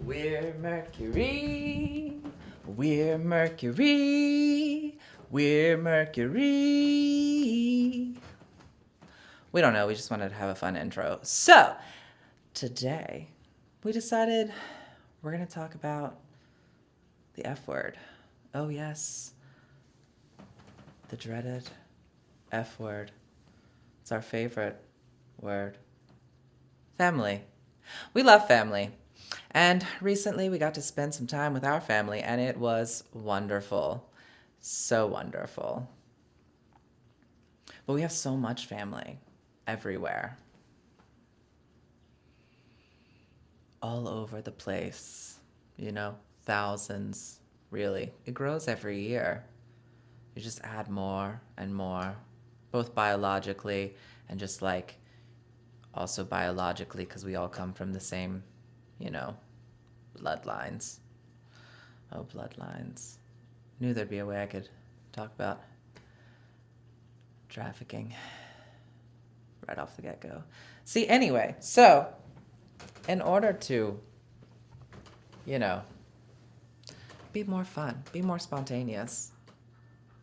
We're Mercury. We're Mercury. We're Mercury. We don't know. We just wanted to have a fun intro. So, today, we decided we're going to talk about the F word. Oh, yes. The dreaded F word. It's our favorite word. Family. We love family. And recently we got to spend some time with our family, and it was wonderful. So wonderful. But we have so much family everywhere, all over the place, thousands, really. It grows every year. You just add more and more, both biologically and just like also biologically, because we all come from the same, bloodlines. Oh, bloodlines. Knew there'd be a way I could talk about trafficking right off the get-go. See, anyway, so in order to, be more fun, be more spontaneous,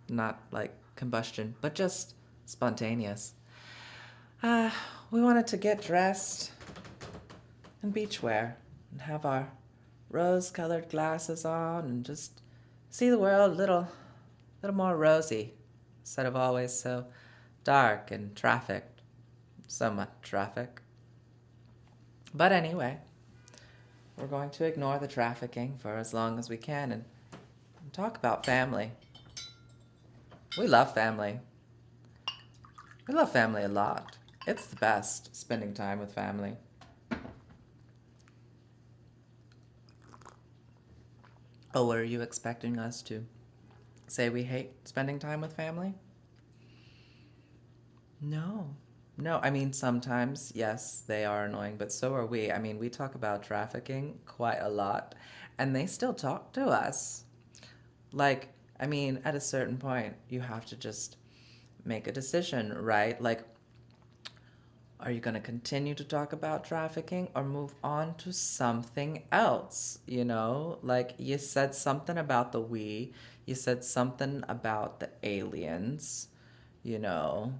not like combustion, but just spontaneous, we wanted to get dressed in beachwear and have our rose-colored glasses on and just see the world a little more rosy instead of always so dark and trafficked. So much traffic. But anyway, we're going to ignore the trafficking for as long as we can and talk about family. We love family. We love family a lot. It's the best, spending time with family. Oh, what are you expecting us to say we hate spending time with family? No. No, I mean, sometimes, yes, they are annoying, but so are we. I mean, we talk about trafficking quite a lot, and they still talk to us. Like, I mean, at a certain point, you have to just make a decision, right? Like, are you going to continue to talk about trafficking or move on to something else? Like you said something about the we, you said something about the aliens, you know.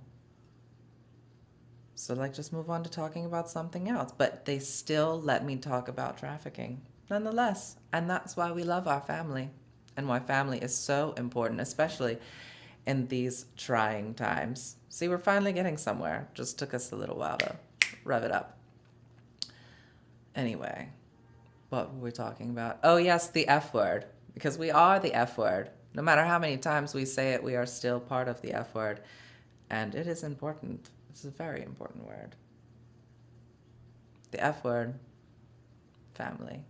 So, like, just move on to talking about something else. But they still let me talk about trafficking nonetheless. And that's why we love our family and why family is so important, especially in these trying times. See, we're finally getting somewhere. Just took us a little while to rev it up. Anyway, what were we talking about? Oh, yes, the F word. Because we are the F word. No matter how many times we say it, we are still part of the F word. And it is important. It's a very important word. The F word, family.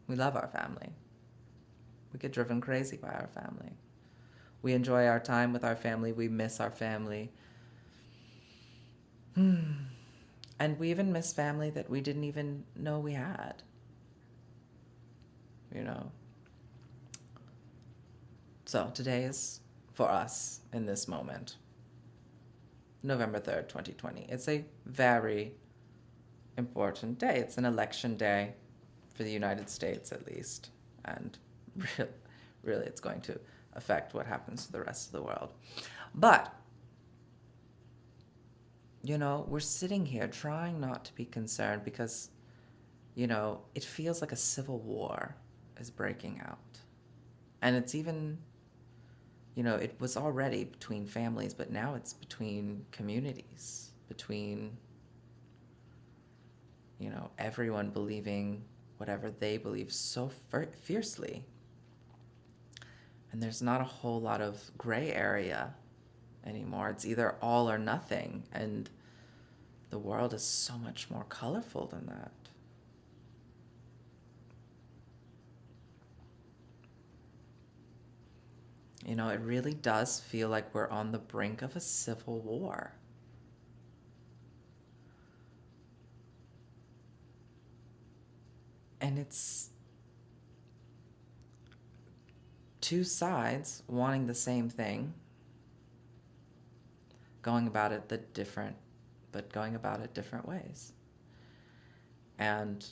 We love our family. We get driven crazy by our family. We enjoy our time with our family. We miss our family. And we even miss family that we didn't even know we had. So today is for us in this moment. November 3rd, 2020. It's a very important day. It's an election day for the United States, at least. And really it's going to affect what happens to the rest of the world. But, we're sitting here trying not to be concerned because, it feels like a civil war is breaking out. And it's even, it was already between families, but now it's between communities, between, everyone believing whatever they believe so fiercely. And there's not a whole lot of gray area anymore. It's either all or nothing. And the world is so much more colorful than that. It really does feel like we're on the brink of a civil war. And it's two sides wanting the same thing, going about it different ways. And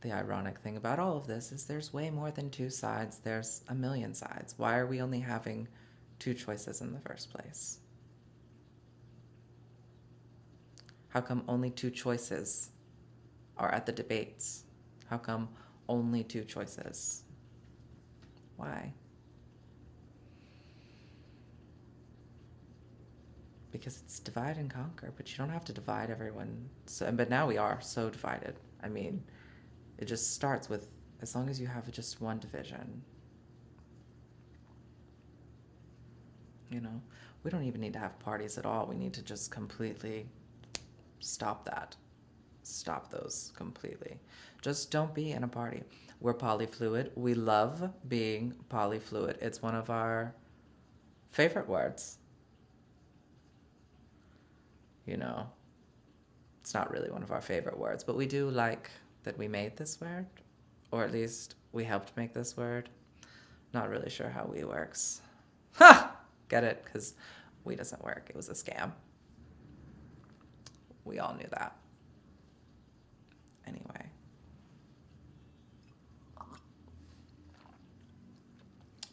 the ironic thing about all of this is there's way more than two sides. There's a million sides. Why are we only having two choices in the first place? How come only two choices are at the debates? How come only two choices? Why? Because it's divide and conquer, but you don't have to divide everyone. So, but now we are so divided. I mean, it just starts with, as long as you have just one division. You know, we don't even need to have parties at all. We need to just completely stop that. Stop those completely. Just don't be in a party. We're polyfluid. We love being polyfluid. It's one of our favorite words. You know, it's not really one of our favorite words, but we do like that we made this word, or at least we helped make this word. Not really sure how we works. Ha! Get it? Because we doesn't work. It was a scam. We all knew that. Anyway.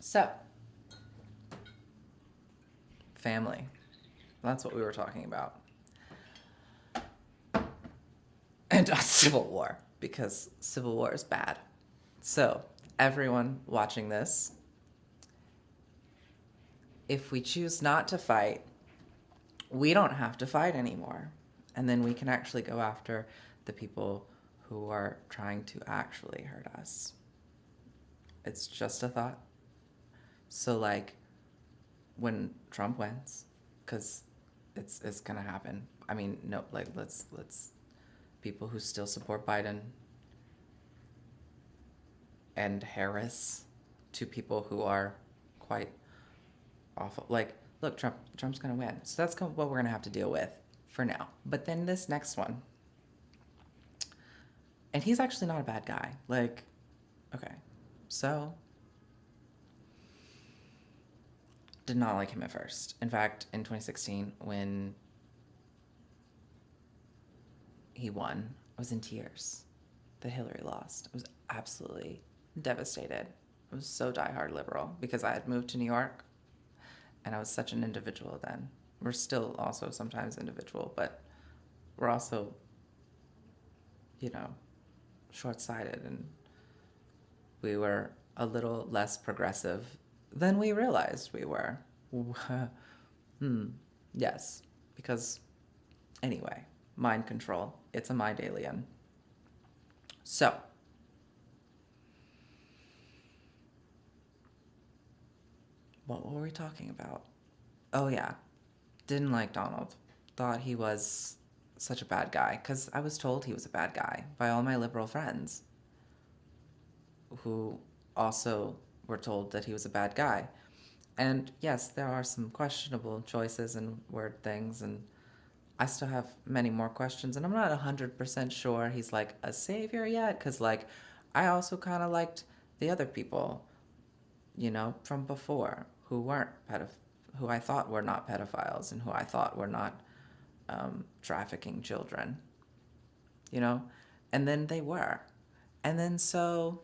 So, family. That's what we were talking about. And civil war, because civil war is bad. So, everyone watching this, if we choose not to fight, we don't have to fight anymore. And then we can actually go after the people who are trying to actually hurt us. It's just a thought. So, like, when Trump wins, because it's gonna happen. I mean, no, like, let's people who still support Biden and Harris to people who are quite awful. Like, look, Trump's gonna win. So that's what we're gonna have to deal with for now. But then this next one, and he's actually not a bad guy. Like, okay, so did not like him at first. In fact, in 2016, when he won, I was in tears that Hillary lost. I was absolutely devastated. I was so diehard liberal because I had moved to New York and I was such an individual then. We're still also sometimes individual, but we're also, you know, short-sighted, and we were a little less progressive than we realized we were. Yes, because anyway, mind control. It's a mind alien. So, what were we talking about? Oh yeah, didn't like Donald. Thought he was such a bad guy, because I was told he was a bad guy by all my liberal friends who also were told that he was a bad guy. And yes, there are some questionable choices and word things, and I still have many more questions, and I'm not 100% sure he's like a savior yet, because like I also kind of liked the other people, you know, from before who weren't who I thought were not pedophiles and who I thought were not trafficking children, you know, and then they were. And then so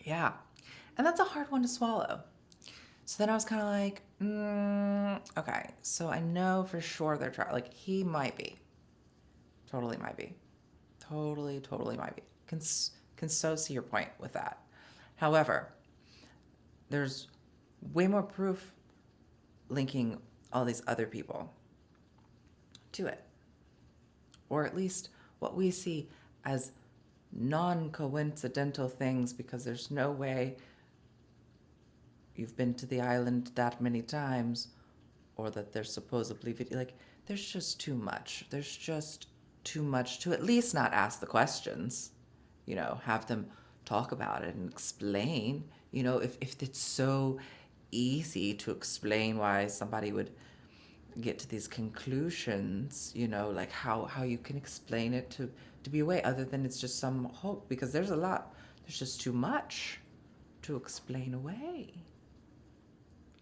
yeah, and that's a hard one to swallow. So then I was kind of like, okay, so I know for sure they're like, he might be. Totally might be. Totally might be. Can so see your point with that. However, there's way more proof linking all these other people to it. Or at least what we see as non-coincidental things, because there's no way you've been to the island that many times, or that there's supposedly like, there's just too much. There's just too much to at least not ask the questions, you know, have them talk about it and explain, you know, if it's so easy to explain why somebody would get to these conclusions, you know, like how you can explain it to be a way other than it's just some hope, because there's just too much to explain away.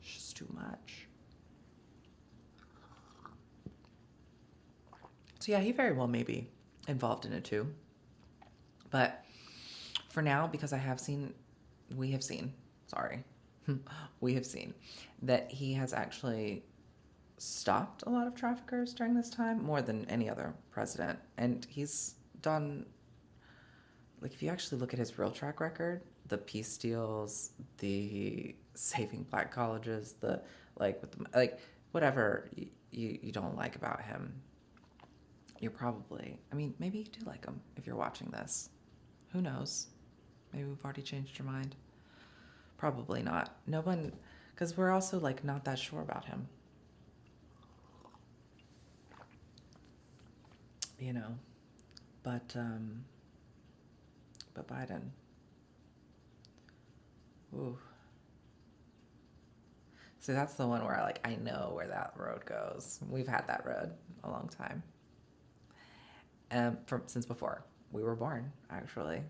It's just too much. So yeah, he very well may be involved in it too. But for now, because we have seen, sorry, we have seen that he has actually stopped a lot of traffickers during this time, more than any other president. And he's done, like, if you actually look at his real track record, the peace deals, the saving black colleges, the, like, with the, like, whatever you don't like about him, you're probably, I mean, maybe you do like him if you're watching this. Who knows? Maybe we've already changed your mind. Probably not. No one, because we're also, like, not that sure about him. You know, but Biden, ooh. So that's the one where I know where that road goes. We've had that road a long time. Since before we were born, actually.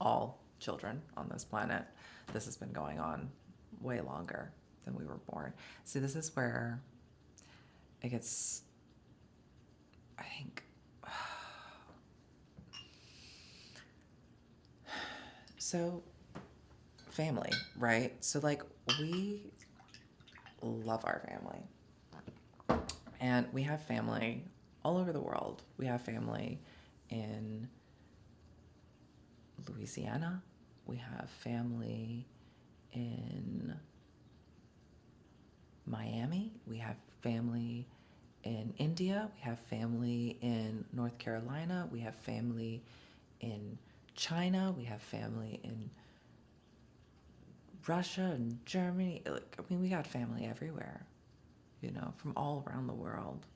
All children on this planet, this has been going on way longer than we were born. See, this is where it gets, I think, so family, right? So, like, we love our family. And we have family all over the world. We have family in Louisiana. We have family in Miami. We have family in India. We have family in North Carolina. We have family in China. We have family in Russia and Germany. Like, I mean, we got family everywhere, you know, from all around the world.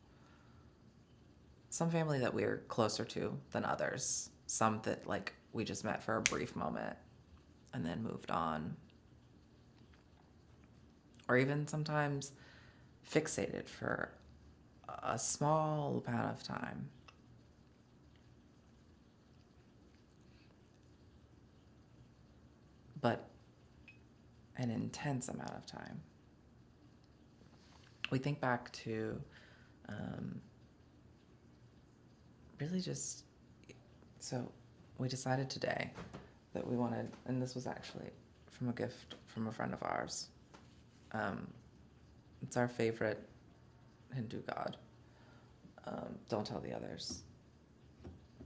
Some family that we're closer to than others. Some that, like, we just met for a brief moment and then moved on. Or even sometimes fixated for a small amount of time. But an intense amount of time. We think back to really just, so we decided today that we wanted, and this was actually from a gift from a friend of ours. It's our favorite Hindu god. Don't tell the others.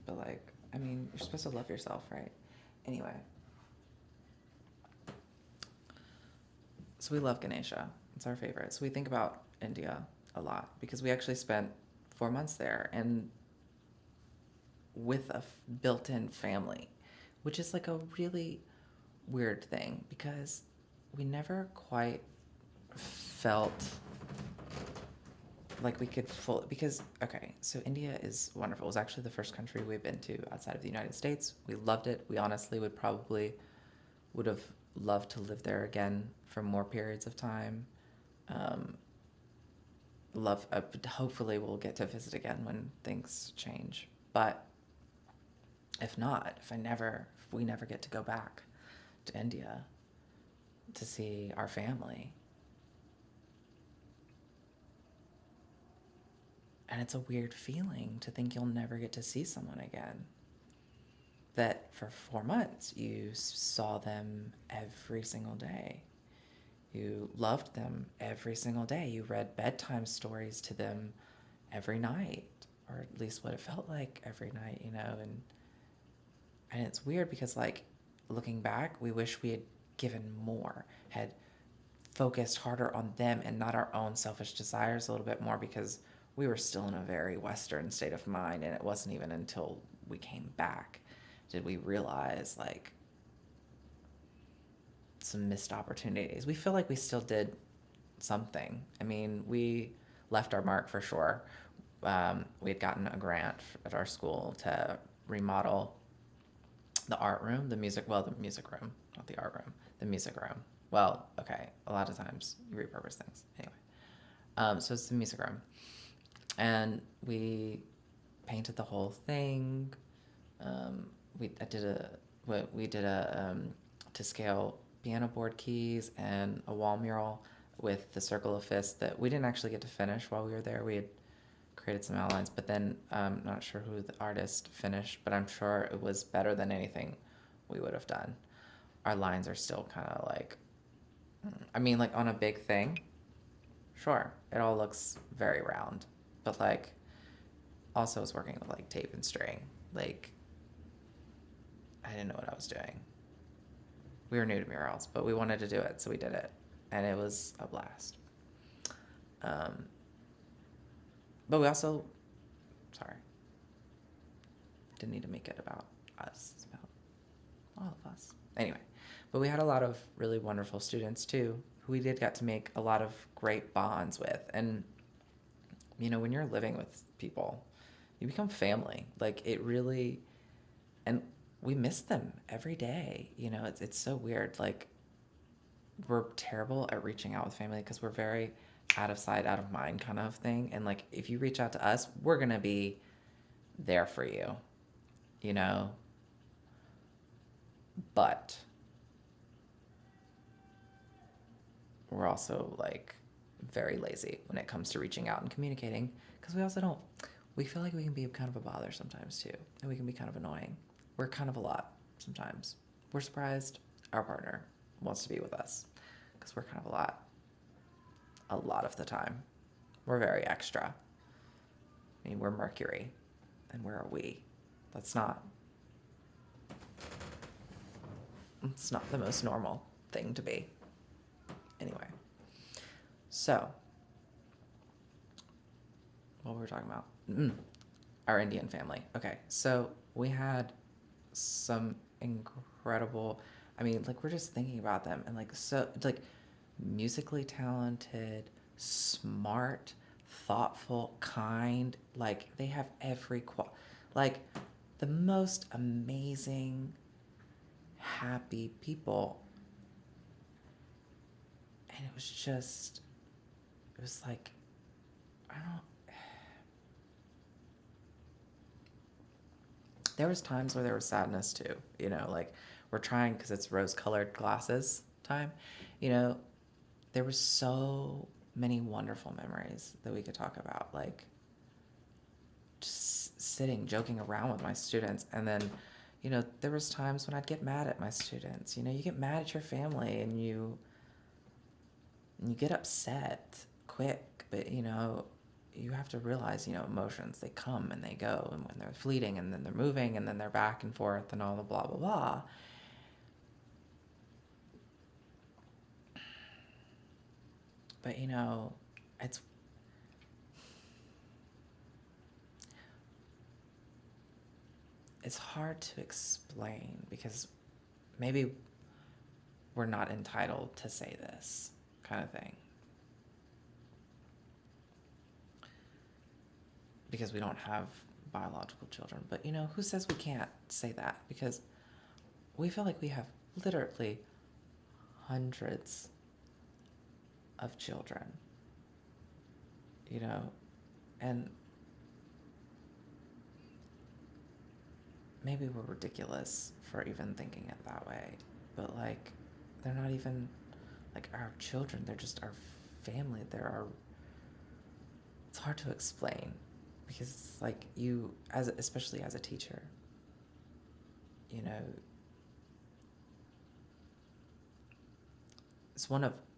But, like, I mean, you're supposed to love yourself, right? Anyway. So we love Ganesha. It's our favorite. So we think about India a lot because we actually spent 4 months there and with a built-in family, which is like a really weird thing because we never quite felt like we could because, okay, so India is wonderful. It was actually the first country we've been to outside of the United States. We loved it. We honestly would have loved to live there again for more periods of time. Hopefully we'll get to visit again when things change. But if not, if we never get to go back to India to see our family, and it's a weird feeling to think you'll never get to see someone again. That for 4 months you saw them every single day. You loved them every single day. You read bedtime stories to them every night, or at least what it felt like every night, you know, and it's weird because, like, looking back, we wish we had given more, had focused harder on them and not our own selfish desires a little bit more because we were still in a very Western state of mind, and it wasn't even until we came back did we realize, like, some missed opportunities. We feel like we still did something. I mean, we left our mark for sure. We had gotten a grant at our school to remodel the art room, the music room, not the art room, the music room. Well, okay, a lot of times you repurpose things. Anyway, so it's the music room. And we painted the whole thing. We did a to scale piano board keys and a wall mural with the circle of fists that we didn't actually get to finish while we were there. We had created some outlines, but then I'm not sure who the artist finished, but I'm sure it was better than anything we would have done. Our lines are still kind of like, I mean, like on a big thing, sure, it all looks very round, but like also was working with like tape and string. Like, I didn't know what I was doing. We were new to murals, but we wanted to do it, so we did it, and it was a blast. But we also, sorry, didn't need to make it about us. It's about all of us. Anyway, but we had a lot of really wonderful students too, who we did get to make a lot of great bonds with. And, you know, when you're living with people, you become family. Like, it really, and we miss them every day. You know, it's so weird. Like, we're terrible at reaching out with family because we're very out of sight, out of mind kind of thing. And like, if you reach out to us, we're gonna be there for you, you know? But we're also like very lazy when it comes to reaching out and communicating, because we also don't, we feel like we can be kind of a bother sometimes too, and we can be kind of annoying. We're kind of a lot sometimes. We're surprised our partner wants to be with us because we're kind of a lot of the time. We're very extra. I mean, we're Mercury, and where are we? It's not the most normal thing to be. Anyway, so what were we talking about? Our Indian family. Okay, so we had some incredible, I mean, like, we're just thinking about them, and like, so like musically talented, smart, thoughtful, kind. Like, they have every like the most amazing, happy people. And it was like, I don't, there was times where there was sadness too, you know, like, we're trying, because it's rose-colored glasses time, you know, there were so many wonderful memories that we could talk about, like just sitting, joking around with my students. And then, you know, there was times when I'd get mad at my students. You know, you get mad at your family, and you get upset quick, but, you know, you have to realize, you know, emotions, they come and they go, and when they're fleeting, and then they're moving, and then they're back and forth, and all the blah, blah, blah. But, you know, it's hard to explain, because maybe we're not entitled to say this kind of thing, because we don't have biological children. But, you know, who says we can't say that? Because we feel like we have literally hundreds of children, you know, and maybe we're ridiculous for even thinking it that way, but like, they're not even like our children, they're just our family. It's hard to explain, because it's like, especially as a teacher, you know, it's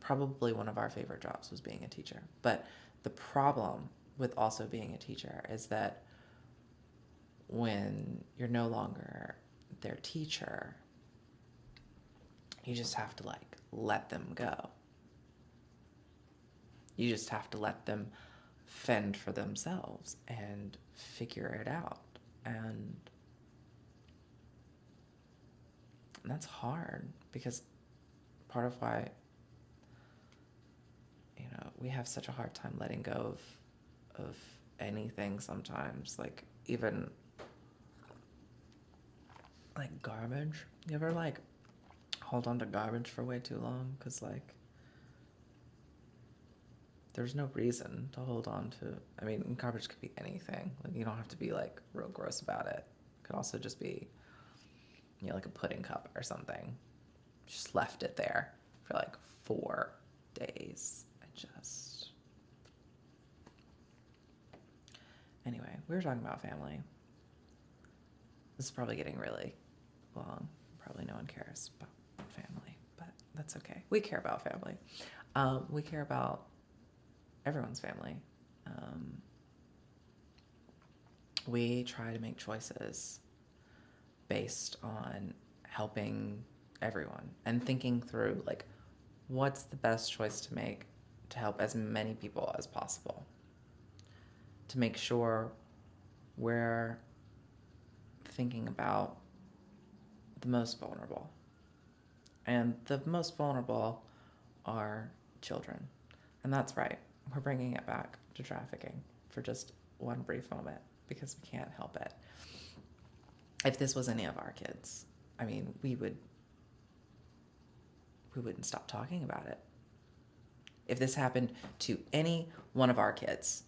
probably one of our favorite jobs was being a teacher. But the problem with also being a teacher is that when you're no longer their teacher, you just have to like let them go. You just have to let them fend for themselves and figure it out. And that's hard, because part of why, you know, we have such a hard time letting go of anything sometimes, like even like garbage. You ever like hold on to garbage for way too long? Because like, there's no reason to hold on to, I mean, garbage could be anything. Like, you don't have to be like real gross about it. It could also just be, you know, like a pudding cup or something. Just left it there for like 4 days. we were talking about family. This is probably getting really long. Probably no one cares about family, but that's okay. We care about family. We care about everyone's family. We try to make choices based on helping everyone and thinking through, like, what's the best choice to make to help as many people as possible, to make sure we're thinking about the most vulnerable. And the most vulnerable are children. And that's right. We're bringing it back to trafficking for just one brief moment because we can't help it. If this was any of our kids, I mean, we wouldn't stop talking about it. If this happened to any one of our kids,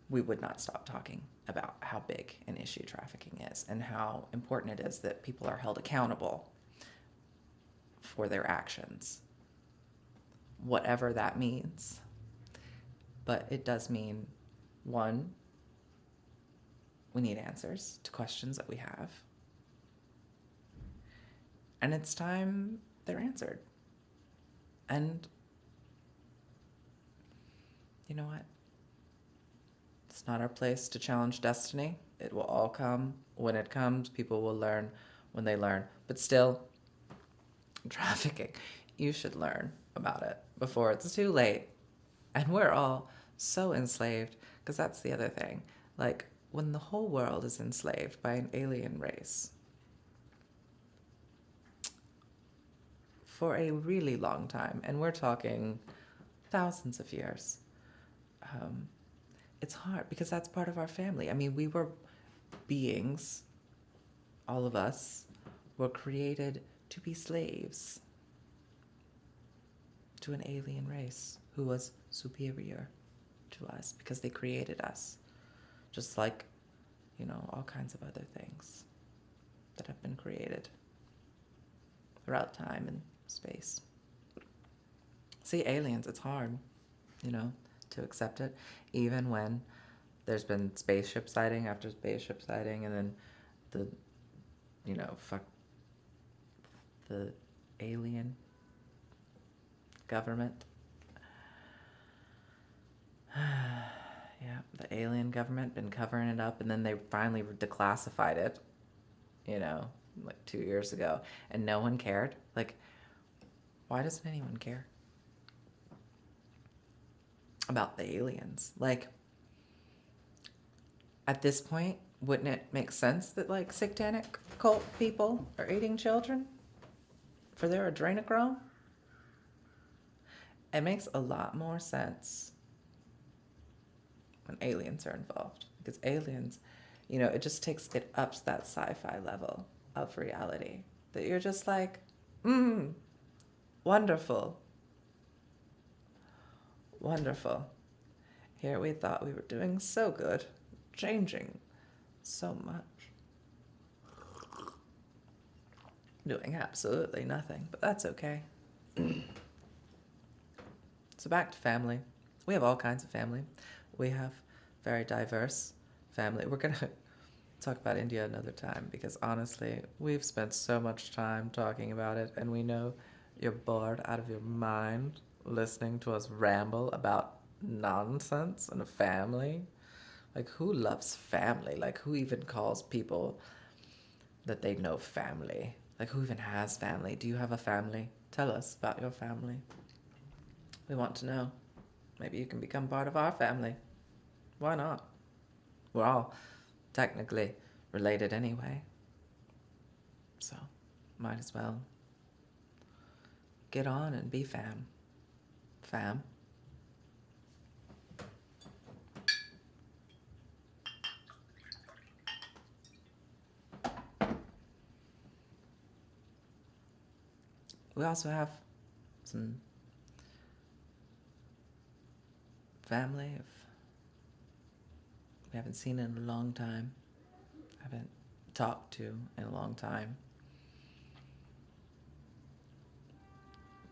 we would not stop talking about how big an issue trafficking is and how important it is that people are held accountable for their actions, whatever that means. But it does mean, one, we need answers to questions that we have. And it's time they're answered. And you know what? It's not our place to challenge destiny. It will all come when it comes. People will learn when they learn. But still, trafficking, you should learn about it before it's too late. And we're all so enslaved, because that's the other thing. Like, when the whole world is enslaved by an alien race for a really long time, and we're talking thousands of years, it's hard because that's part of our family. I mean, we were beings, all of us were created to be slaves to an alien race who was superior to us because they created us. Just like, all kinds of other things that have been created throughout time and space. See, aliens, it's hard, to accept it, even when there's been spaceship sighting after spaceship sighting, and then fuck the alien government. Yeah, the alien government been covering it up, and then they finally declassified it, like 2 years ago, and no one cared. Like, why doesn't anyone care about the aliens? Like, at this point, wouldn't it make sense that, like, satanic cult people are eating children for their adrenochrome? It makes a lot more sense when aliens are involved, because aliens, it just it ups that sci-fi level of reality that you're just like, wonderful. Wonderful. Here we thought we were doing so good, changing so much, doing absolutely nothing, but that's okay. So back to family. We have all kinds of family. We have very diverse family. We're going to talk about India another time because honestly, we've spent so much time talking about it, and we know you're bored out of your mind listening to us ramble about nonsense and a family. Like, who loves family? Like, who even calls people that they know family? Like, who even has family? Do you have a family? Tell us about your family. We want to know. Maybe you can become part of our family. Why not? We're all technically related anyway. So, might as well get on and be fam. Fam. We also have some family we haven't seen in a long time, haven't talked to in a long time.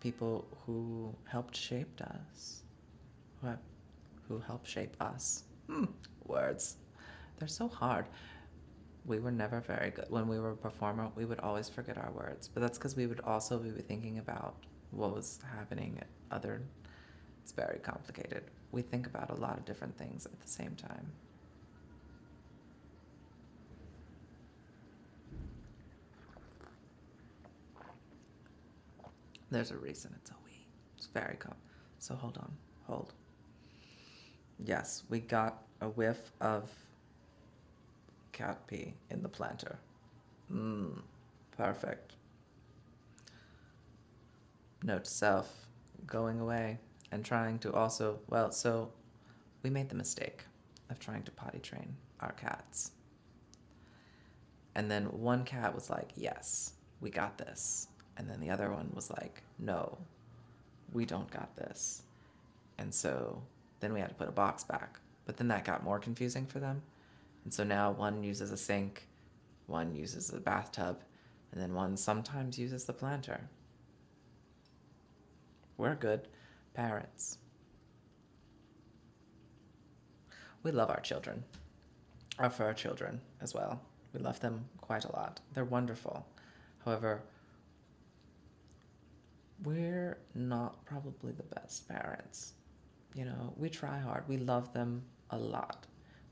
People who helped shape us. Who helped shape us. Words. They're so hard. We were never very good. When we were a performer, we would always forget our words. But that's because we would also be thinking about what was happening at other... It's very complicated. We think about a lot of different things at the same time. There's a reason it's a we. It's very calm. So hold on. Hold. Yes, we got a whiff of cat pee in the planter. Perfect. Note to self, going away and trying to also, well, so we made the mistake of trying to potty train our cats. And then one cat was like, yes, we got this. And then the other one was like, no, we don't got this. And so then we had to put a box back. But then that got more confusing for them. And so now one uses a sink, one uses a bathtub, and then one sometimes uses the planter. We're good parents. We love our children, our fur children as well. We love them quite a lot. They're wonderful. However, we're not probably the best parents. You know, we try hard. We love them a lot.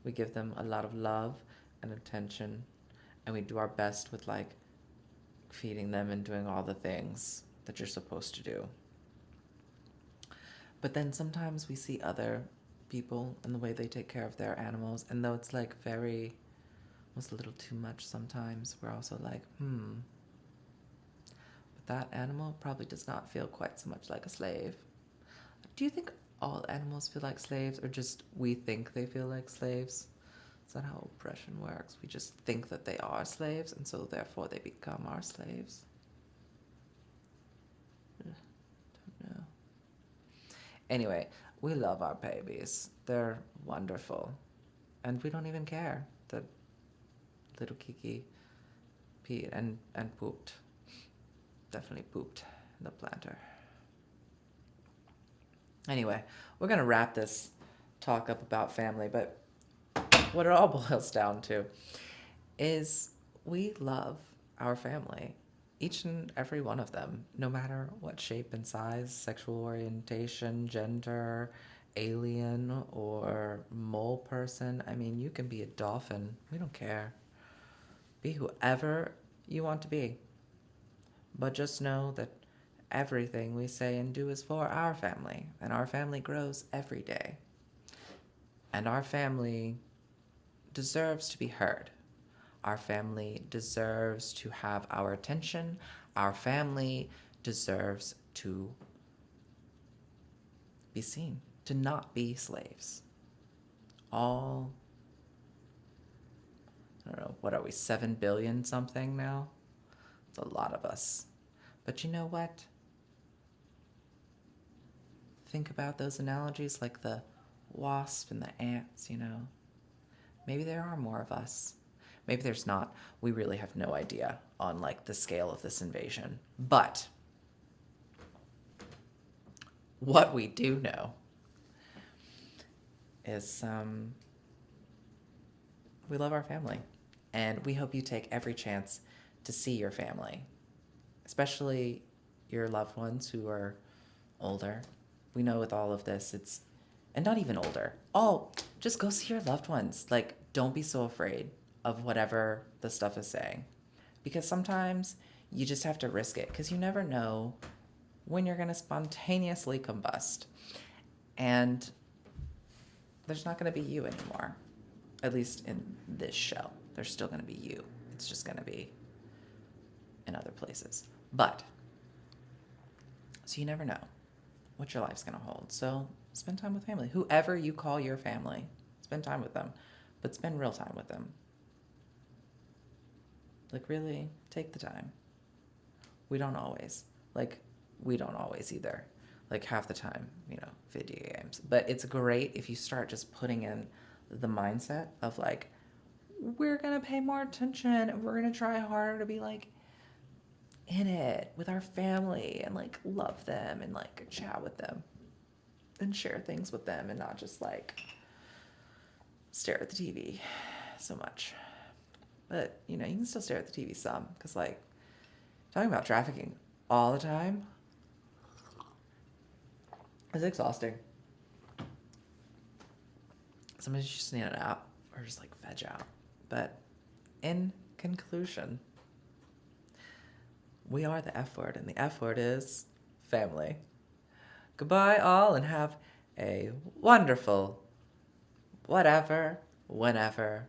We give them a lot of love and attention, and we do our best with like feeding them and doing all the things that you're supposed to do. But then sometimes we see other people and the way they take care of their animals, and though it's like very, was a little too much sometimes, we're also like, but that animal probably does not feel quite so much like a slave. Do you think all animals feel like slaves, or just we think they feel like slaves? Is that how oppression works? We just think that they are slaves, and so therefore they become our slaves? Don't know. Anyway, we love our babies. They're wonderful. And we don't even care that little Kiki peed and pooped. Definitely pooped in the planter. Anyway, we're going to wrap this talk up about family, but what it all boils down to is we love our family, each and every one of them, no matter what shape and size, sexual orientation, gender, alien, or mole person. I mean, you can be a dolphin. We don't care. Be whoever you want to be. But just know that everything we say and do is for our family, and our family grows every day. And our family deserves to be heard. Our family deserves to have our attention. Our family deserves to be seen, to not be slaves. All, I don't know, what are we, 7 billion something now? It's a lot of us. But you know what? Think about those analogies like the wasp and the ants, you know? Maybe there are more of us. Maybe there's not. We really have no idea on like the scale of this invasion. But what we do know is we love our family, and we hope you take every chance to see your family, especially your loved ones who are older. We know with all of this, and not even older. Just go see your loved ones. Like, don't be so afraid of whatever the stuff is saying, because sometimes you just have to risk it, because you never know when you're going to spontaneously combust, and there's not going to be you anymore. At least in this show, there's still going to be you. It's just going to be in other places. But so you never know what your life's going to hold. So spend time with family. Whoever you call your family, spend time with them, but spend real time with them. Like, really take the time. We don't always either. Like, half the time, video games. But it's great if you start just putting in the mindset of like, we're going to pay more attention and we're going to try harder to be like in it with our family and like love them and like chat with them and share things with them and not just like stare at the TV. so much. But, you know, you can still stare at the TV some, because, like, talking about trafficking all the time is exhausting. Sometimes you just need it out, or just, like, veg out. But in conclusion, we are the F word, and the F word is family. Goodbye, all, and have a wonderful whatever, whenever,